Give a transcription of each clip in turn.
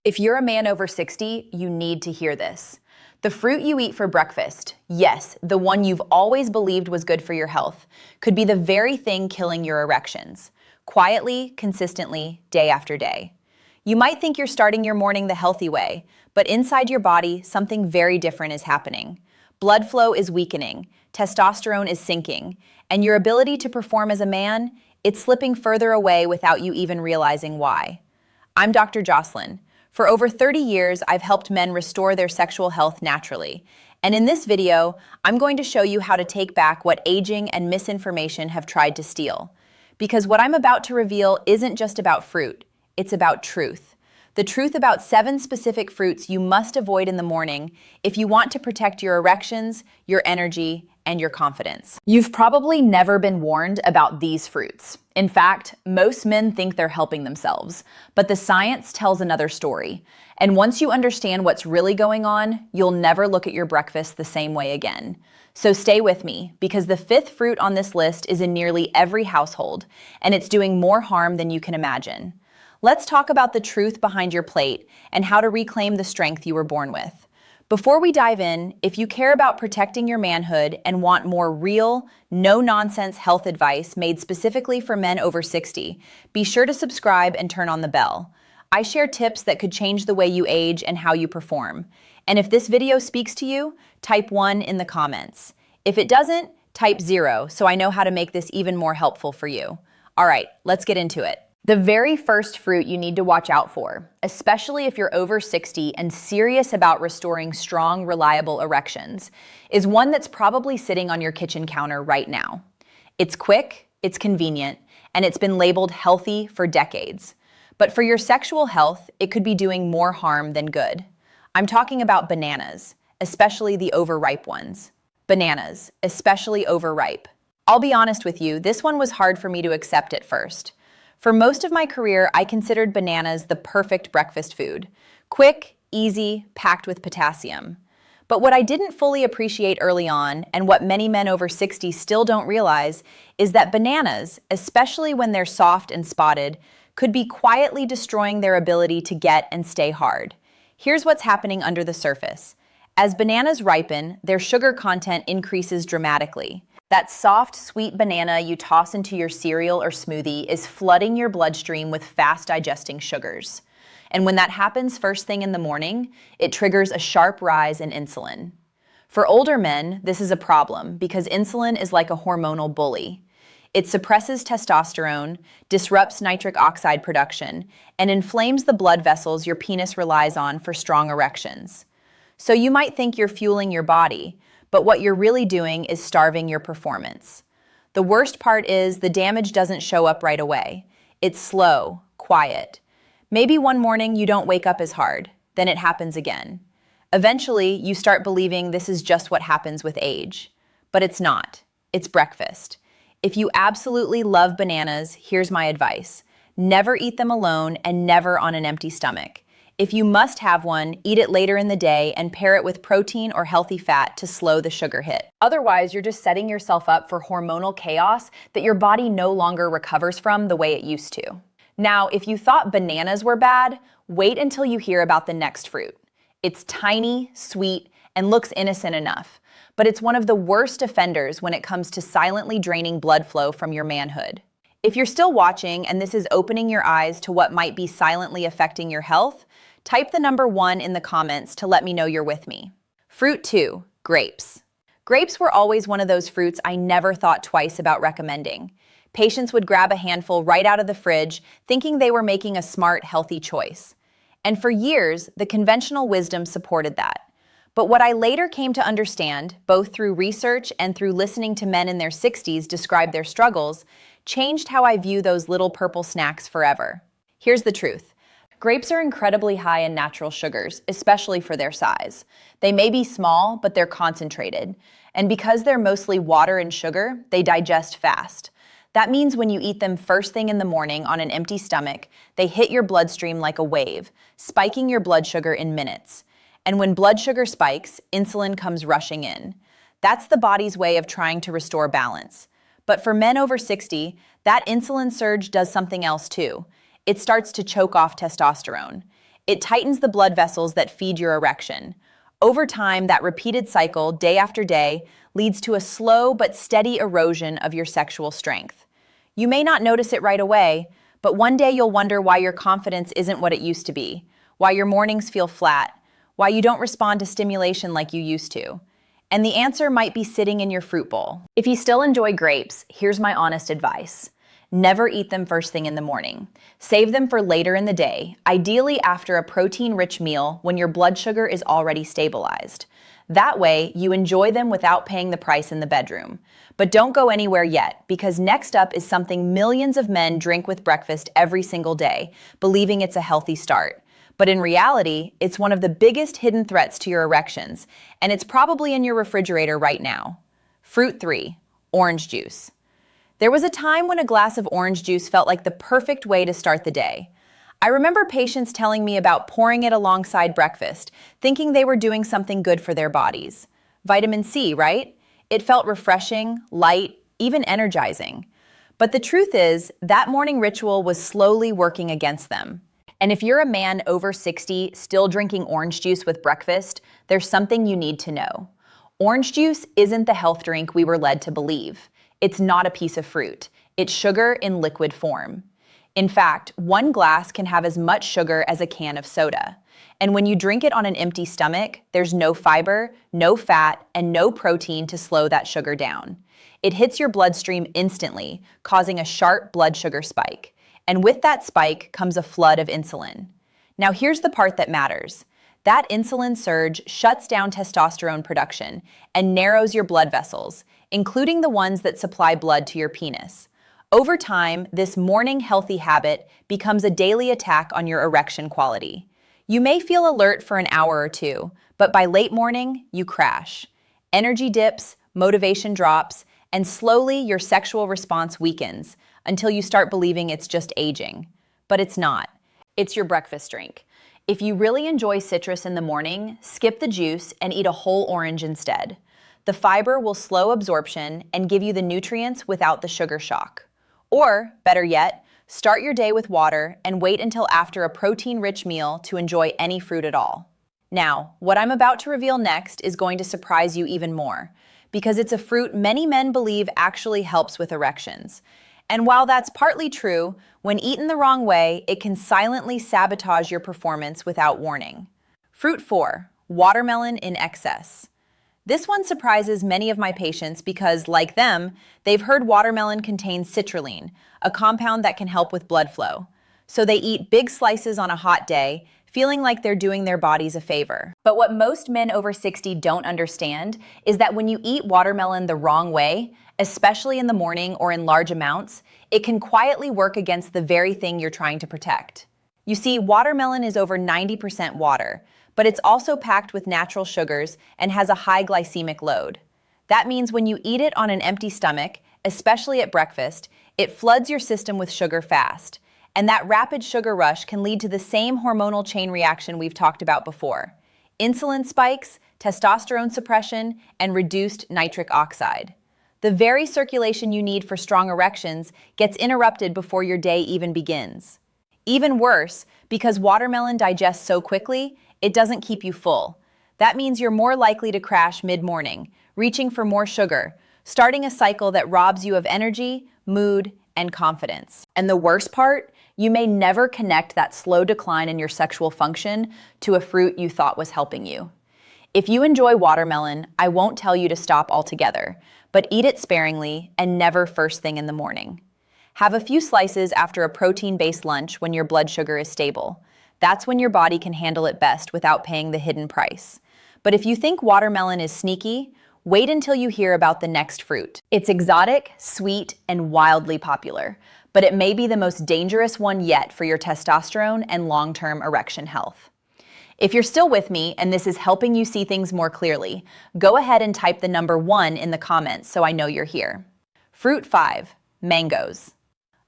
If you're a man over 60, you need to hear this. The fruit you eat for breakfast, yes, the one you've always believed was good for your health, could be the very thing killing your erections. Quietly, consistently, day after day. You might think you're starting your morning the healthy way, but inside your body, something very different is happening. Blood flow is weakening, testosterone is sinking, and your ability to perform as a man, it's slipping further away without you even realizing why. I'm Dr. Jocelyn. For over 30 years, I've helped men restore their sexual health naturally. And in this video, I'm going to show you how to take back what aging and misinformation have tried to steal. Because what I'm about to reveal isn't just about fruit, it's about truth. The truth about 7 specific fruits you must avoid in the morning if you want to protect your erections, your energy, and your confidence. You've probably never been warned about these fruits. In fact, most men think they're helping themselves, but the science tells another story. And once you understand what's really going on, you'll never look at your breakfast the same way again. So stay with me, because the 5th fruit on this list is in nearly every household, and it's doing more harm than you can imagine. Let's talk about the truth behind your plate and how to reclaim the strength you were born with. Before we dive in, if you care about protecting your manhood and want more real, no-nonsense health advice made specifically for men over 60, be sure to subscribe and turn on the bell. I share tips that could change the way you age and how you perform. And if this video speaks to you, type 1 in the comments. If it doesn't, type 0 so I know how to make this even more helpful for you. All right, let's get into it. The very first fruit you need to watch out for, especially if you're over 60 and serious about restoring strong, reliable erections, is one that's probably sitting on your kitchen counter right now. It's quick, it's convenient, and it's been labeled healthy for decades. But for your sexual health, it could be doing more harm than good. I'm talking about bananas, especially the overripe ones. Bananas, especially overripe. I'll be honest with you, this one was hard for me to accept at first. For most of my career, I considered bananas the perfect breakfast food. Quick, easy, packed with potassium. But what I didn't fully appreciate early on, and what many men over 60 still don't realize, is that bananas, especially when they're soft and spotted, could be quietly destroying their ability to get and stay hard. Here's what's happening under the surface. As bananas ripen, their sugar content increases dramatically. That soft, sweet banana you toss into your cereal or smoothie is flooding your bloodstream with fast-digesting sugars. And when that happens first thing in the morning, it triggers a sharp rise in insulin. For older men, this is a problem because insulin is like a hormonal bully. It suppresses testosterone, disrupts nitric oxide production, and inflames the blood vessels your penis relies on for strong erections. So you might think you're fueling your body, but what you're really doing is starving your performance. The worst part is the damage doesn't show up right away. It's slow, quiet. Maybe one morning you don't wake up as hard, then it happens again. Eventually, you start believing this is just what happens with age. But it's not. It's breakfast. If you absolutely love bananas, here's my advice. Never eat them alone and never on an empty stomach. If you must have one, eat it later in the day and pair it with protein or healthy fat to slow the sugar hit. Otherwise, you're just setting yourself up for hormonal chaos that your body no longer recovers from the way it used to. Now, if you thought bananas were bad, wait until you hear about the next fruit. It's tiny, sweet, and looks innocent enough, but it's one of the worst offenders when it comes to silently draining blood flow from your manhood. If you're still watching and this is opening your eyes to what might be silently affecting your health, type the number 1 in the comments to let me know you're with me. Fruit 2, grapes. Grapes were always one of those fruits I never thought twice about recommending. Patients would grab a handful right out of the fridge, thinking they were making a smart, healthy choice. And for years, the conventional wisdom supported that. But what I later came to understand, both through research and through listening to men in their 60s describe their struggles, changed how I view those little purple snacks forever. Here's the truth. Grapes are incredibly high in natural sugars, especially for their size. They may be small, but they're concentrated. And because they're mostly water and sugar, they digest fast. That means when you eat them first thing in the morning on an empty stomach, they hit your bloodstream like a wave, spiking your blood sugar in minutes. And when blood sugar spikes, insulin comes rushing in. That's the body's way of trying to restore balance. But for men over 60, that insulin surge does something else too. It starts to choke off testosterone. It tightens the blood vessels that feed your erection. Over time, that repeated cycle, day after day, leads to a slow but steady erosion of your sexual strength. You may not notice it right away, but one day you'll wonder why your confidence isn't what it used to be, why your mornings feel flat, why you don't respond to stimulation like you used to. And the answer might be sitting in your fruit bowl. If you still enjoy grapes, here's my honest advice. Never eat them first thing in the morning. Save them for later in the day, ideally after a protein-rich meal when your blood sugar is already stabilized. That way, you enjoy them without paying the price in the bedroom. But don't go anywhere yet, because next up is something millions of men drink with breakfast every single day, believing it's a healthy start. But in reality, it's one of the biggest hidden threats to your erections, and it's probably in your refrigerator right now. Fruit 3, orange juice. There was a time when a glass of orange juice felt like the perfect way to start the day. I remember patients telling me about pouring it alongside breakfast, thinking they were doing something good for their bodies. Vitamin C, right? It felt refreshing, light, even energizing. But the truth is, that morning ritual was slowly working against them. And if you're a man over 60 still drinking orange juice with breakfast, there's something you need to know. Orange juice isn't the health drink we were led to believe. It's not a piece of fruit. It's sugar in liquid form. In fact, one glass can have as much sugar as a can of soda. And when you drink it on an empty stomach, there's no fiber, no fat, and no protein to slow that sugar down. It hits your bloodstream instantly, causing a sharp blood sugar spike. And with that spike comes a flood of insulin. Now here's the part that matters. That insulin surge shuts down testosterone production and narrows your blood vessels, including the ones that supply blood to your penis. Over time, this morning healthy habit becomes a daily attack on your erection quality. You may feel alert for an hour or two, but by late morning, you crash. Energy dips, motivation drops, and slowly your sexual response weakens until you start believing it's just aging. But it's not. It's your breakfast drink. If you really enjoy citrus in the morning, skip the juice and eat a whole orange instead. The fiber will slow absorption and give you the nutrients without the sugar shock. Or, better yet, start your day with water and wait until after a protein-rich meal to enjoy any fruit at all. Now, what I'm about to reveal next is going to surprise you even more, because it's a fruit many men believe actually helps with erections. And while that's partly true, when eaten the wrong way, it can silently sabotage your performance without warning. Fruit 4, watermelon in excess. This one surprises many of my patients because, like them, they've heard watermelon contains citrulline, a compound that can help with blood flow. So they eat big slices on a hot day, feeling like they're doing their bodies a favor. But what most men over 60 don't understand is that when you eat watermelon the wrong way, especially in the morning or in large amounts, it can quietly work against the very thing you're trying to protect. You see, watermelon is over 90% water, but it's also packed with natural sugars and has a high glycemic load. That means when you eat it on an empty stomach, especially at breakfast, it floods your system with sugar fast. And that rapid sugar rush can lead to the same hormonal chain reaction we've talked about before: insulin spikes, testosterone suppression, and reduced nitric oxide. The very circulation you need for strong erections gets interrupted before your day even begins. Even worse, because watermelon digests so quickly, it doesn't keep you full. That means you're more likely to crash mid-morning, reaching for more sugar, starting a cycle that robs you of energy, mood, and confidence. And the worst part? You may never connect that slow decline in your sexual function to a fruit you thought was helping you. If you enjoy watermelon, I won't tell you to stop altogether, but eat it sparingly and never first thing in the morning. Have a few slices after a protein-based lunch when your blood sugar is stable. That's when your body can handle it best without paying the hidden price. But if you think watermelon is sneaky, wait until you hear about the next fruit. It's exotic, sweet, and wildly popular, but it may be the most dangerous one yet for your testosterone and long-term erection health. If you're still with me and this is helping you see things more clearly, go ahead and type the number 1 in the comments so I know you're here. Fruit 5, mangoes.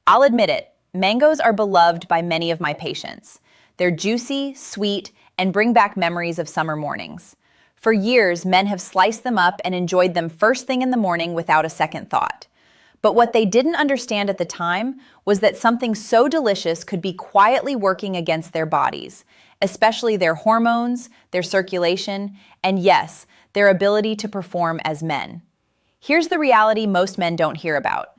I'll admit it, mangoes are beloved by many of my patients. They're juicy, sweet, and bring back memories of summer mornings. For years, men have sliced them up and enjoyed them first thing in the morning without a second thought. But what they didn't understand at the time was that something so delicious could be quietly working against their bodies. especially their hormones, their circulation, and yes, their ability to perform as men. Here's the reality most men don't hear about.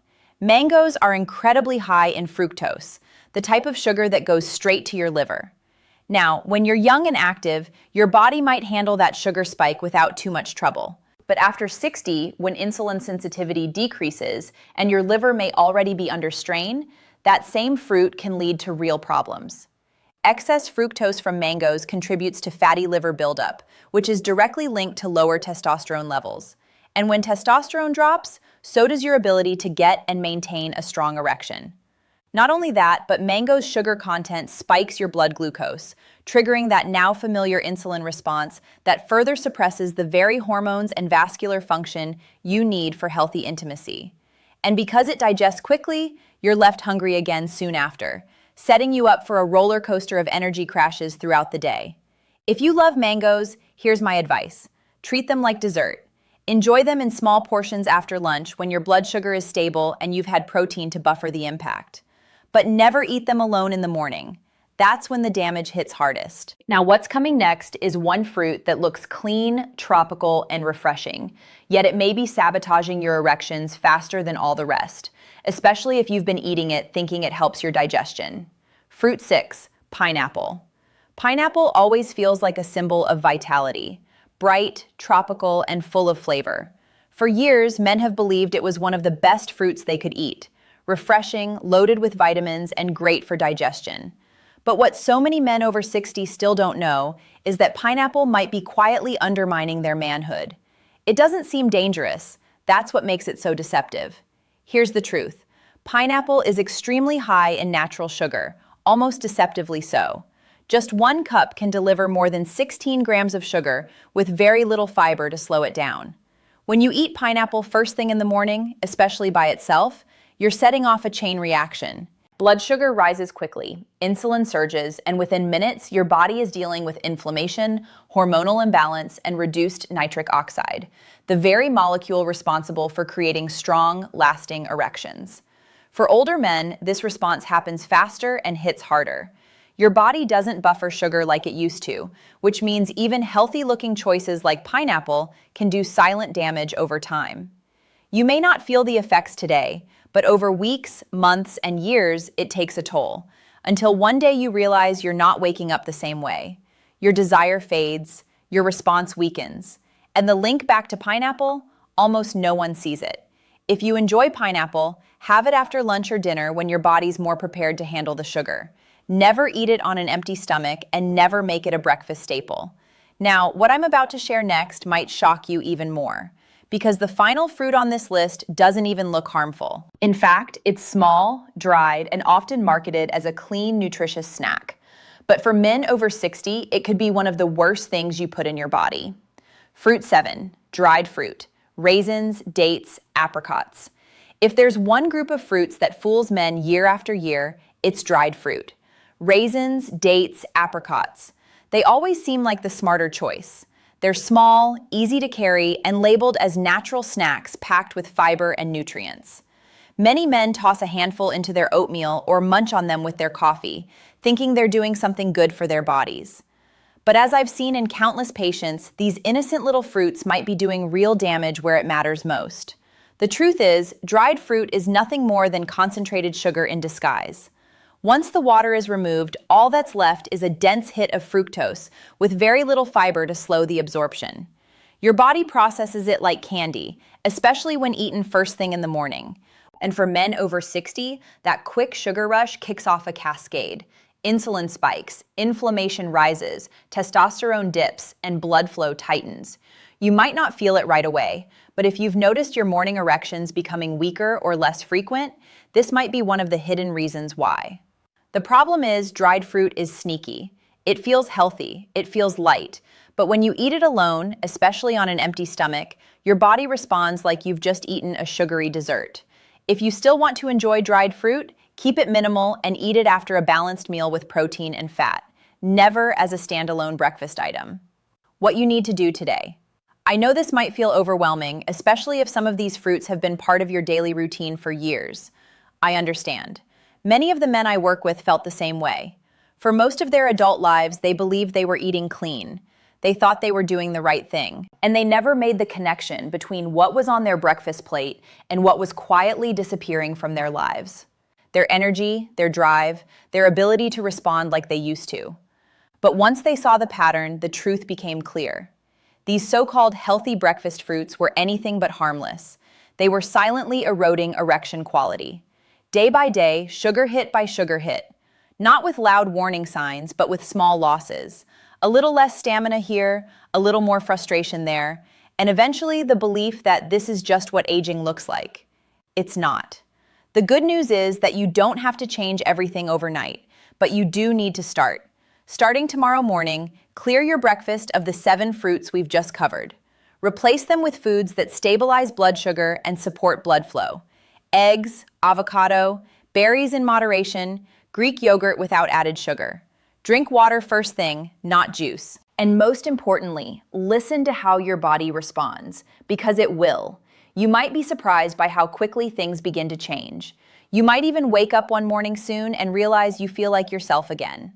Mangoes are incredibly high in fructose, the type of sugar that goes straight to your liver. Now, when you're young and active, your body might handle that sugar spike without too much trouble. But after 60, when insulin sensitivity decreases and your liver may already be under strain, that same fruit can lead to real problems. Excess fructose from mangoes contributes to fatty liver buildup, which is directly linked to lower testosterone levels. And when testosterone drops, so does your ability to get and maintain a strong erection. Not only that, but mango's sugar content spikes your blood glucose, triggering that now familiar insulin response that further suppresses the very hormones and vascular function you need for healthy intimacy. And because it digests quickly, you're left hungry again soon after, setting you up for a roller coaster of energy crashes throughout the day. If you love mangoes, here's my advice. Treat them like dessert. Enjoy them in small portions after lunch when your blood sugar is stable and you've had protein to buffer the impact. But never eat them alone in the morning. That's when the damage hits hardest. Now, what's coming next is one fruit that looks clean, tropical, and refreshing, yet it may be sabotaging your erections faster than all the rest, especially if you've been eating it thinking it helps your digestion. Fruit 6, pineapple. Pineapple always feels like a symbol of vitality, bright, tropical, and full of flavor. For years, men have believed it was one of the best fruits they could eat. Refreshing, loaded with vitamins, and great for digestion. But what so many men over 60 still don't know is that pineapple might be quietly undermining their manhood. It doesn't seem dangerous. That's what makes it so deceptive. Here's the truth. Pineapple is extremely high in natural sugar, almost deceptively so. Just 1 cup can deliver more than 16 grams of sugar with very little fiber to slow it down. When you eat pineapple first thing in the morning, especially by itself, you're setting off a chain reaction. Blood sugar rises quickly, insulin surges, and within minutes, your body is dealing with inflammation, hormonal imbalance, and reduced nitric oxide, the very molecule responsible for creating strong, lasting erections. For older men, this response happens faster and hits harder. Your body doesn't buffer sugar like it used to, which means even healthy-looking choices like pineapple can do silent damage over time. You may not feel the effects today, but over weeks, months, and years, it takes a toll, until one day you realize you're not waking up the same way. Your desire fades, your response weakens, and the link back to pineapple, almost no one sees it. If you enjoy pineapple, have it after lunch or dinner when your body's more prepared to handle the sugar. Never eat it on an empty stomach, and never make it a breakfast staple. Now, what I'm about to share next might shock you even more, because the final fruit on this list doesn't even look harmful. In fact, it's small, dried, and often marketed as a clean, nutritious snack. But for men over 60, it could be one of the worst things you put in your body. Fruit 7, dried fruit, raisins, dates, apricots. If there's one group of fruits that fools men year after year, it's dried fruit. Raisins, dates, apricots. They always seem like the smarter choice. They're small, easy to carry, and labeled as natural snacks packed with fiber and nutrients. Many men toss a handful into their oatmeal or munch on them with their coffee, thinking they're doing something good for their bodies. But as I've seen in countless patients, these innocent little fruits might be doing real damage where it matters most. The truth is, dried fruit is nothing more than concentrated sugar in disguise. Once the water is removed, all that's left is a dense hit of fructose with very little fiber to slow the absorption. Your body processes it like candy, especially when eaten first thing in the morning. And for men over 60, that quick sugar rush kicks off a cascade. Insulin spikes, inflammation rises, testosterone dips, and blood flow tightens. You might not feel it right away, but if you've noticed your morning erections becoming weaker or less frequent, this might be one of the hidden reasons why. The problem is dried fruit is sneaky. It feels healthy, it feels light, but when you eat it alone, especially on an empty stomach, your body responds like you've just eaten a sugary dessert. If you still want to enjoy dried fruit, keep it minimal and eat it after a balanced meal with protein and fat, never as a standalone breakfast item. What you need to do today. I know this might feel overwhelming, especially if some of these fruits have been part of your daily routine for years. I understand. Many of the men I work with felt the same way. For most of their adult lives, they believed they were eating clean. They thought they were doing the right thing. And they never made the connection between what was on their breakfast plate and what was quietly disappearing from their lives. Their energy, their drive, their ability to respond like they used to. But once they saw the pattern, the truth became clear. These so-called healthy breakfast fruits were anything but harmless. They were silently eroding erection quality. Day by day, sugar hit by sugar hit. Not with loud warning signs, but with small losses. A little less stamina here, a little more frustration there, and eventually the belief that this is just what aging looks like. It's not. The good news is that you don't have to change everything overnight, but you do need to start. Starting tomorrow morning, clear your breakfast of the 7 fruits we've just covered. Replace them with foods that stabilize blood sugar and support blood flow. Eggs, avocado, berries in moderation, Greek yogurt without added sugar. Drink water first thing, not juice. And most importantly, listen to how your body responds, because it will. You might be surprised by how quickly things begin to change. You might even wake up one morning soon and realize you feel like yourself again.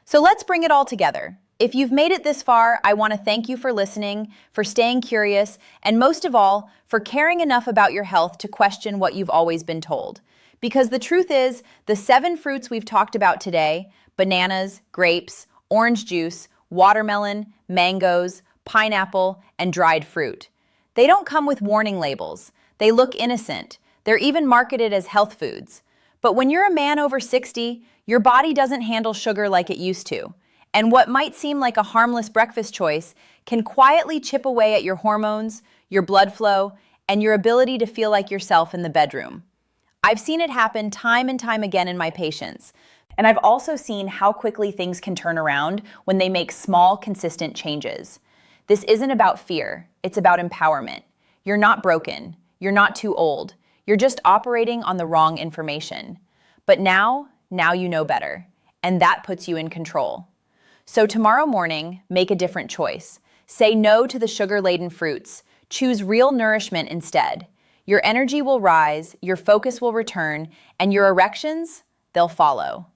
So let's bring it all together. If you've made it this far, I want to thank you for listening, for staying curious, and most of all, for caring enough about your health to question what you've always been told. Because the truth is, the 7 fruits we've talked about today, bananas, grapes, orange juice, watermelon, mangoes, pineapple, and dried fruit. They don't come with warning labels. They look innocent. They're even marketed as health foods. But when you're a man over 60, your body doesn't handle sugar like it used to. And what might seem like a harmless breakfast choice can quietly chip away at your hormones, your blood flow, and your ability to feel like yourself in the bedroom. I've seen it happen time and time again in my patients. And I've also seen how quickly things can turn around when they make small, consistent changes. This isn't about fear, it's about empowerment. You're not broken, you're not too old, you're just operating on the wrong information. But now you know better, and that puts you in control. So tomorrow morning, make a different choice. Say no to the sugar-laden fruits. Choose real nourishment instead. Your energy will rise, your focus will return, and your erections, they'll follow.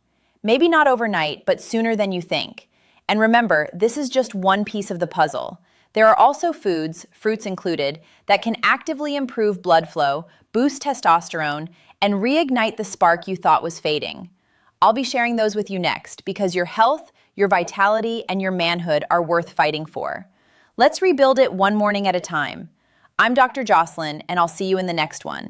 Maybe not overnight, but sooner than you think. And remember, this is just one piece of the puzzle. There are also foods, fruits included, that can actively improve blood flow, boost testosterone, and reignite the spark you thought was fading. I'll be sharing those with you next, because your health, your vitality, and your manhood are worth fighting for. Let's rebuild it one morning at a time. I'm Dr. Jocelyn, and I'll see you in the next one.